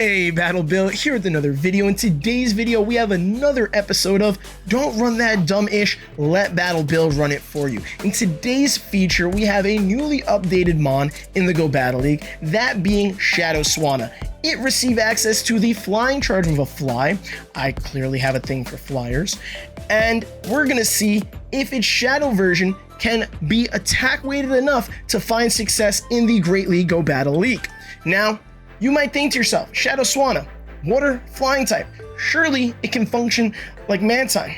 Hey Battle Bill, here with another video. In today's video, we have another episode of Don't Run That Dumb-ish, Let Battle Bill Run It For You. In today's feature, we have a newly updated mon in the Go Battle League, that being Shadow Swanna. It received access to the flying charge of a fly. I clearly have a thing for flyers. And we're gonna see if its shadow version can be attack weighted enough to find success in the Great League Go Battle League. Now, you might think to yourself, Shadow Swanna, water, flying type, surely it can function like Mantine.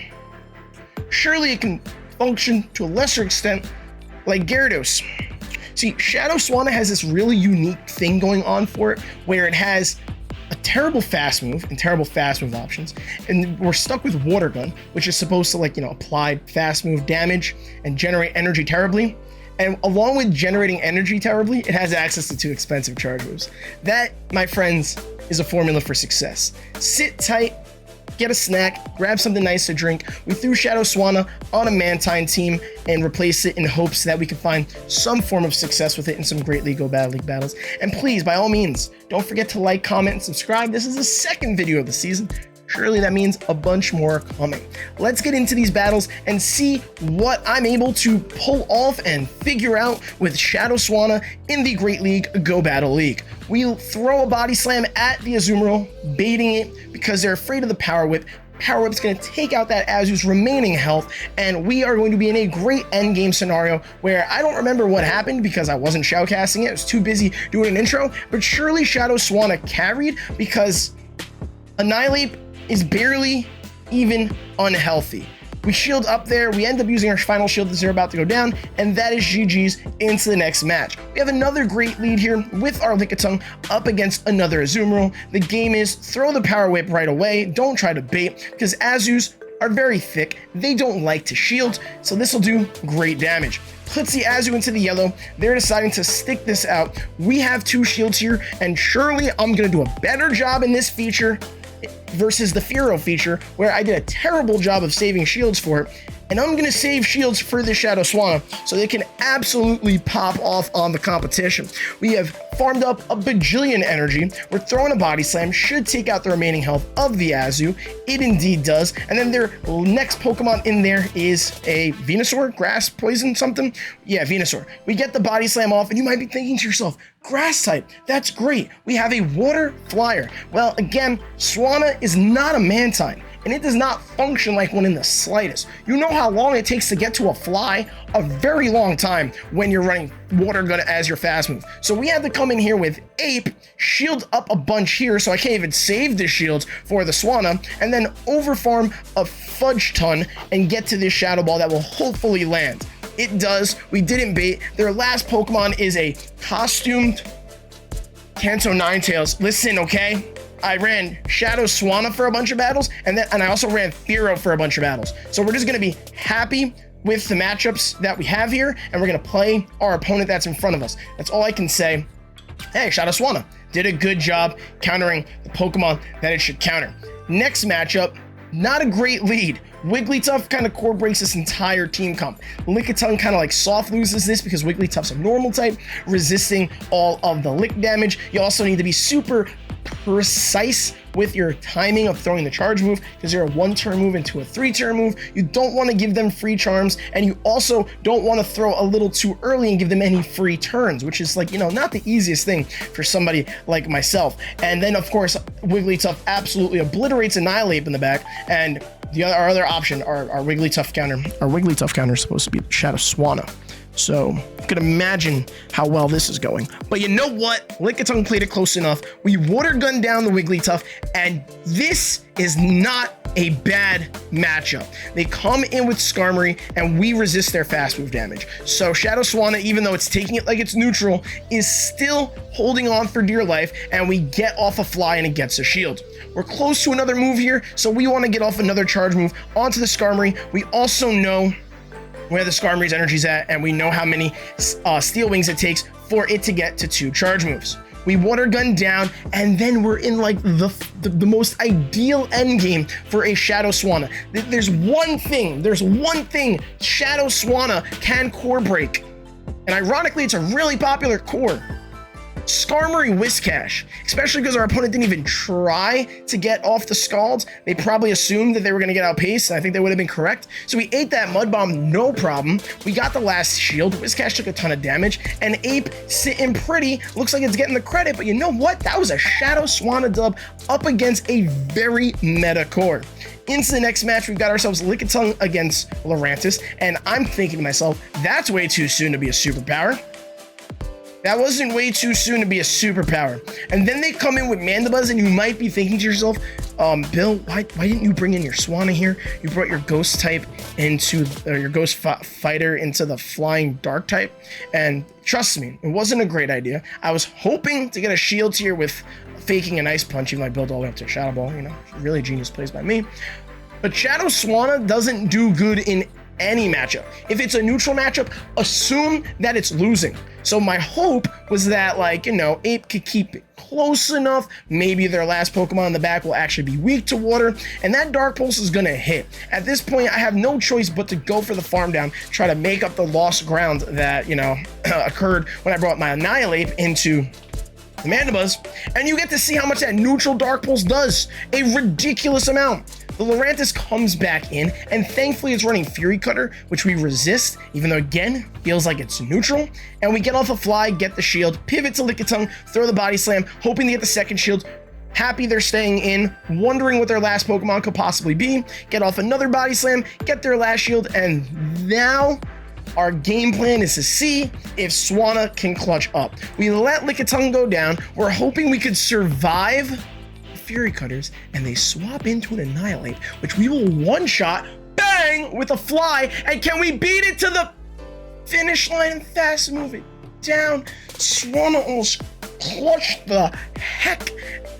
Surely it can function to a lesser extent like Gyarados. See, Shadow Swanna has this really unique thing going on for it, where it has a terrible fast move and terrible fast move options, and we're stuck with Water Gun, which is supposed to apply fast move damage and generate energy terribly. And along with generating energy terribly, it has access to 2 expensive charge moves. That, my friends, is a formula for success. Sit tight, get a snack, grab something nice to drink. We threw Shadow Swanna on a Mantine team and replaced it in hopes that we could find some form of success with it in some Great League Go Battle League battles. And please, by all means, don't forget to like, comment, and subscribe. This is the second video of the season. Surely that means a bunch more coming. Let's get into these battles and see what I'm able to pull off and figure out with Shadow Swanna in the Great League Go Battle League. We'll throw a body slam at the Azumarill, baiting it because they're afraid of the Power Whip. Power Whip's going to take out that Azu's remaining health, and we are going to be in a great endgame scenario where I don't remember what happened because I wasn't shoutcasting it. I was too busy doing an intro, but surely Shadow Swanna carried because Annihilate is barely even unhealthy. We shield up there, we end up using our final shield as they're about to go down, and that is GG's into the next match. We have another great lead here with our Lickitung up against another Azumarill. The game is throw the Power Whip right away, don't try to bait, because Azus are very thick, they don't like to shield, so this will do great damage. Puts the Azu into the yellow, they're deciding to stick this out. We have 2 shields here, and surely I'm gonna do a better job in this feature versus the Fearow feature, where I did a terrible job of saving shields for it, and I'm gonna save shields for the Shadow Swanna so they can absolutely pop off on the competition. We have farmed up a bajillion energy. We're throwing a body slam, should take out the remaining health of the Azu. It indeed does. And then their next Pokemon in there is a Venusaur, grass, poison, something. Yeah, Venusaur. We get the body slam off, and you might be thinking to yourself, grass type, that's great. We have a water flyer. Well, again, Swanna is not a Mantine, and it does not function like one in the slightest. You know how long it takes to get to a fly? A very long time when you're running Water Gun as your fast move. So we had to come in here with Ape, shield up a bunch here so I can't even save the shields for the Swanna, and then overfarm a Fudge Ton and get to this Shadow Ball that will hopefully land. It does. We didn't bait. Their last Pokemon is a costumed Kanto Ninetales. Listen, okay? I ran Shadow Swanna for a bunch of battles, and I also ran Fearow for a bunch of battles. So we're just gonna be happy with the matchups that we have here, and we're gonna play our opponent that's in front of us. That's all I can say. Hey, Shadow Swanna did a good job countering the Pokemon that it should counter. Next matchup, not a great lead. Wigglytuff kind of core breaks this entire team comp. Lickitung kind of soft loses this because Wigglytuff's a normal type, resisting all of the lick damage. You also need to be super precise with your timing of throwing the charge move, because they're a 1-turn move into a 3-turn move. You don't want to give them free charms, and you also don't want to throw a little too early and give them any free turns, which is not the easiest thing for somebody like myself. And then of course Wigglytuff absolutely obliterates Annihilate in the back, and our other option, our Wigglytuff counter. Our Wigglytuff counter is supposed to be Shadow Swanna. So you can imagine how well this is going. But you know what? Lickitung played it close enough. We Water Gun down the Wigglytuff, and this is not a bad matchup. They come in with Skarmory, and we resist their fast move damage. So Shadow Swanna, even though it's taking it like it's neutral, is still holding on for dear life, and we get off a fly and it gets a shield. We're close to another move here, so we want to get off another charge move onto the Skarmory. We also know where the Skarmory's energy's at, and we know how many Steel Wings it takes for it to get to 2 charge moves. We Water Gun down, and then we're in the most ideal end game for a Shadow Swanna. There's one thing Shadow Swanna can core break, and ironically, it's a really popular core. Skarmory Whiscash, especially because our opponent didn't even try to get off the Scalds. They probably assumed that they were going to get outpaced. I think they would have been correct. So we ate that Mud Bomb, no problem. We got the last shield. Whiscash took a ton of damage, and Ape sitting pretty. Looks like it's getting the credit, but you know what? That was a Shadow Swanna dub up against a very meta core. Into the next match, we've got ourselves Lickitung against Lurantis, and I'm thinking to myself, that's way too soon to be a superpower. That wasn't way too soon to be a superpower. And then they come in with Mandibuzz, and you might be thinking to yourself, Bill, why didn't you bring in your Swanna here? You brought your Ghost type into, or your Ghost Fighter into the Flying Dark type. And trust me, it wasn't a great idea. I was hoping to get a shield here with faking an Ice Punch, even though I built all the way up to a Shadow Ball, you know, really genius plays by me. But Shadow Swanna doesn't do good in any matchup. If it's a neutral matchup, assume that it's losing. So my hope was that, like, you know, Ape could keep it close enough. Maybe their last Pokemon in the back will actually be weak to water, and that Dark Pulse is gonna hit. At this point, I have no choice but to go for the farm down, try to make up the lost ground that, you know, occurred when I brought my Annihilate into the Mandibuzz, and you get to see how much that neutral Dark Pulse does. A ridiculous amount. The Lurantis comes back in, and thankfully it's running Fury Cutter, which we resist, even though, again, feels like it's neutral. And we get off a fly, get the shield, pivot to Lickitung, throw the Body Slam, hoping to get the second shield. Happy they're staying in, wondering what their last Pokemon could possibly be. Get off another Body Slam, get their last shield, and now our game plan is to see if Swanna can clutch up. We let Lickitung go down. We're hoping we could survive Fury Cutters, and they swap into an Annihilate, which we will one-shot, bang, with a fly. And can we beat it to the finish line and fast move it down? Swanna almost clutched the heck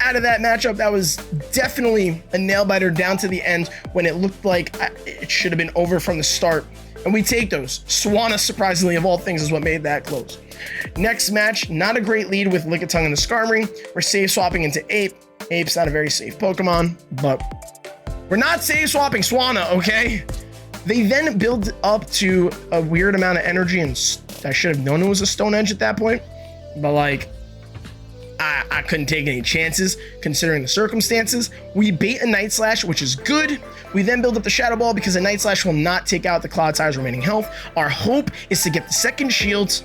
out of that matchup. That was definitely a nail-biter down to the end when it looked like it should have been over from the start. And we take those. Swanna, surprisingly, of all things, is what made that close. Next match, not a great lead with Lickitung and the Skarmory. We're save swapping into Ape. Ape's not a very safe Pokemon, but we're not save swapping Swanna, okay? They then build up to a weird amount of energy, and I should have known it was a Stone Edge at that point, but like, I couldn't take any chances considering the circumstances. We bait a Night Slash, which is good. We then build up the Shadow Ball because a Night Slash will not take out the Clodsai's remaining health. Our hope is to get the second shield,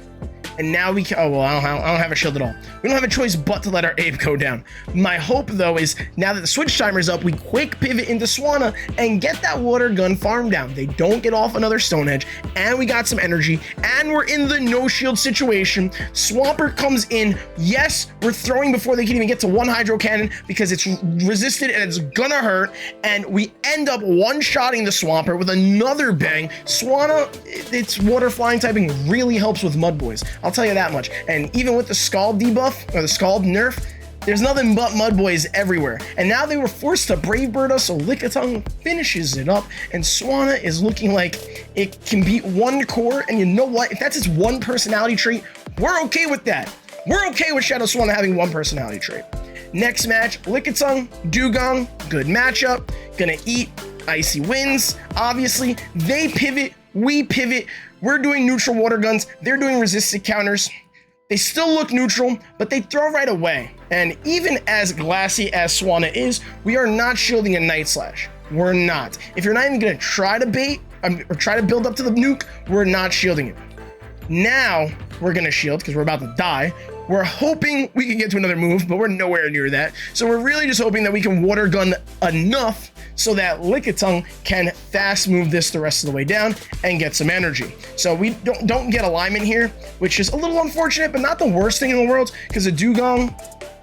and now we can, oh, well, I don't have a shield at all. We don't have a choice but to let our Ape go down. My hope, though, is now that the switch timer's up, we quick pivot into Swanna and get that Water Gun farm down. They don't get off another Stone Edge, and we got some energy, and we're in the no shield situation. Swampert comes in. Yes, we're throwing before they can even get to one Hydro Cannon because it's resisted and it's gonna hurt, and we end up one-shotting the Swampert with another bang. Swanna, its water flying typing really helps with Mud Boys. I'll tell you that much. And even with the Scald debuff, or the Scald nerf, there's nothing but Mud Boys everywhere. And now they were forced to Brave Bird us, so Lickitung finishes it up, and Swanna is looking like it can beat one core, and you know what? If that's its one personality trait, we're okay with that. We're okay with Shadow Swanna having one personality trait. Next match, Lickitung, Dugong, good matchup. Gonna eat, Icy Winds. Obviously, they pivot, we pivot. We're doing neutral water guns. They're doing resisted counters. They still look neutral, but they throw right away. And even as glassy as Swanna is, we are not shielding a Night Slash. We're not. If you're not even gonna try to bait or try to build up to the nuke, we're not shielding it. Now we're gonna shield because we're about to die. We're hoping we can get to another move, but we're nowhere near that. So we're really just hoping that we can water gun enough so that Lickitung can fast move this the rest of the way down and get some energy. So we don't get alignment here, which is a little unfortunate, but not the worst thing in the world, because the Dugong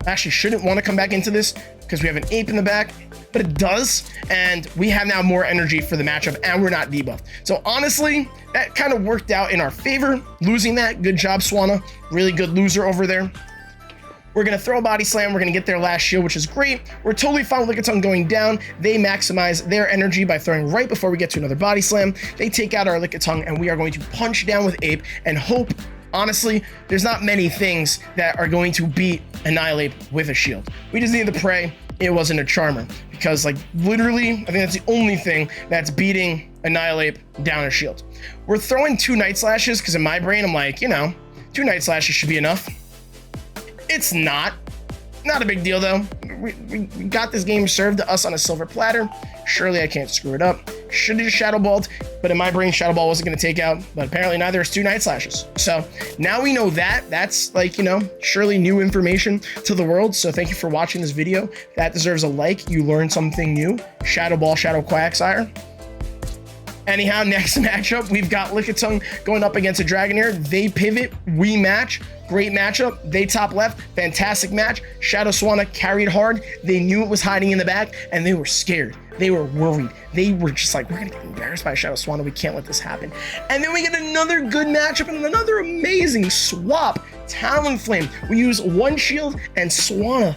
actually shouldn't want to come back into this because we have an Ape in the back, but it does, and we have now more energy for the matchup, and we're not debuffed. So honestly, that kind of worked out in our favor, losing that. Good job, Swanna. Really good loser over there. We're going to throw a Body Slam. We're going to get their last shield, which is great. We're totally fine with Lickitung going down. They maximize their energy by throwing right before we get to another Body Slam. They take out our Lickitung, and we are going to punch down with Ape and hope. Honestly, there's not many things that are going to beat Annihilate with a shield. We just need the Prey. It wasn't a Charmer, because like literally, I think that's the only thing that's beating Annihilate down a shield. We're throwing 2 Night Slashes because in my brain, I'm like, you know, 2 Night Slashes should be enough. It's not a big deal though. We got this game served to us on a silver platter. Surely I can't screw it up. Should have just Shadow Balled, but in my brain, Shadow Ball wasn't going to take out, but apparently neither is 2 Night Slashes. So now we know that. That's like, you know, surely new information to the world. So thank you for watching this video. That deserves a like. You learned something new. Shadow Ball, Shadow Quagsire. Anyhow, next matchup, we've got Lickitung going up against a Dragonair. They pivot, we match. Great matchup. They top left. Fantastic match. Shadow Swanna carried hard. They knew it was hiding in the back, and they were scared. They were worried. They were just like, we're going to get embarrassed by Shadow Swanna. We can't let this happen. And then we get another good matchup and another amazing swap. Talonflame. We use one shield, and Swanna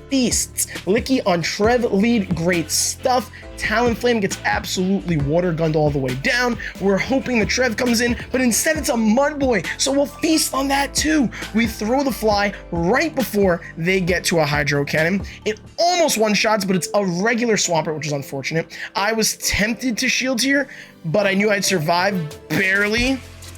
feasts. Licky on Trev lead, great stuff. Talonflame gets absolutely water gunned all the way down. We're hoping the Trev comes in, but instead it's a Mudboy, so we'll feast on that too. We throw the fly right before they get to a Hydro Cannon. It almost one-shots, but it's a regular Swampert, which is unfortunate. I was tempted to shield here, but I knew I'd survive barely.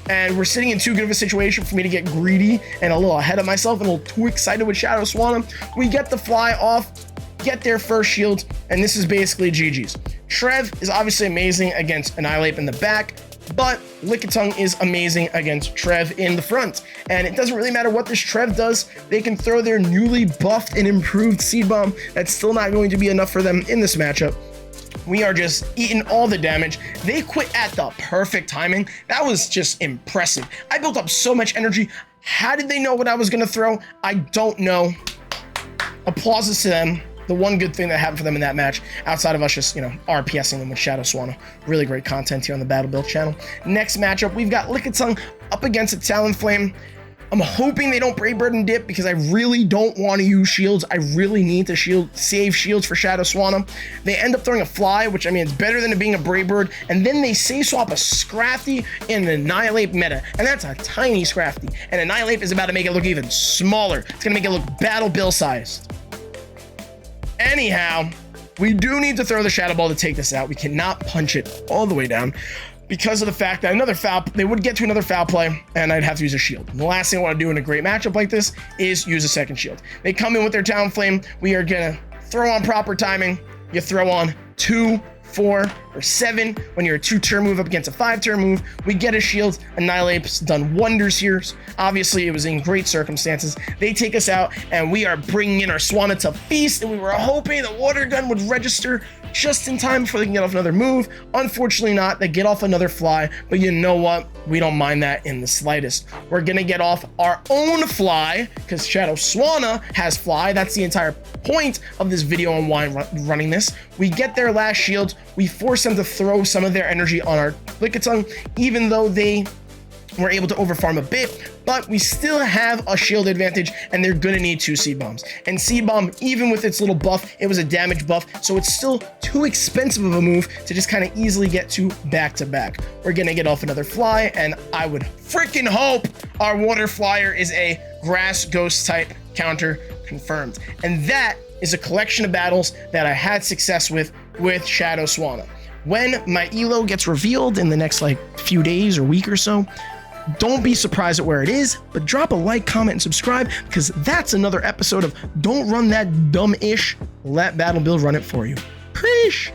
And we're sitting in too good of a situation for me to get greedy and a little ahead of myself and a little too excited with Shadow Swanna. We get the fly off, get their first shield, and this is basically GG's. Trev is obviously amazing against Annihilate in the back, but Lickitung is amazing against Trev in the front. And it doesn't really matter what this Trev does. They can throw their newly buffed and improved Seed Bomb. That's still not going to be enough for them in this matchup. We are just eating all the damage. They quit at the perfect timing. That was just impressive. I built up so much energy. How did they know what I was going to throw? I don't know. Applauses to them. The one good thing that happened for them in that match, outside of us just, you know, RPSing them with Shadow Swanna. Really great content here on the Battle Build channel. Next matchup, we've got Lickitung up against a Talonflame. I'm hoping they don't Brave Bird and dip because I really don't want to use shields. I really need to save shields for Shadow Swanna. They end up throwing a fly, which I mean, it's better than it being a Brave Bird. And then they say swap a Scrafty and an Annihilate meta. And that's a tiny Scrafty. And Annihilate is about to make it look even smaller. It's going to make it look Battle Bill sized. Anyhow, we do need to throw the Shadow Ball to take this out. We cannot punch it all the way down, because of the fact that they would get to another foul play and I'd have to use a shield. The last thing I want to do in a great matchup like this is use a second shield. They come in with their Talonflame. We are going to throw on proper timing. You throw on 2, 4, or 7 when you're a 2-turn move up against a 5-turn move. We get a shield. Annihilate's done wonders here. Obviously, it was in great circumstances. They take us out, and we are bringing in our Swanna to feast, and we were hoping the water gun would register just in time before they can get off another move. Unfortunately not. They get off another fly, but you know what? We don't mind that in the slightest. We're going to get off our own fly because Shadow Swanna has fly. That's the entire point of this video on why I'm running this. We get their last shield. We force them to throw some of their energy on our Lickitung, even though they were able to overfarm a bit, but we still have a shield advantage, and they're gonna need 2 Seed Bombs. And Seed Bomb, even with its little buff, it was a damage buff, so it's still too expensive of a move to just kind of easily get to back to back. We're gonna get off another fly, and I would freaking hope our water flyer is a grass ghost type counter confirmed. And that is a collection of battles that I had success with Shadow Swanna. When my elo gets revealed in the next few days or week or so, don't be surprised at where it is, but drop a like, comment, and subscribe, because that's another episode of Don't Run That Dumb Ish. Let Battle Build run it for you. Preach!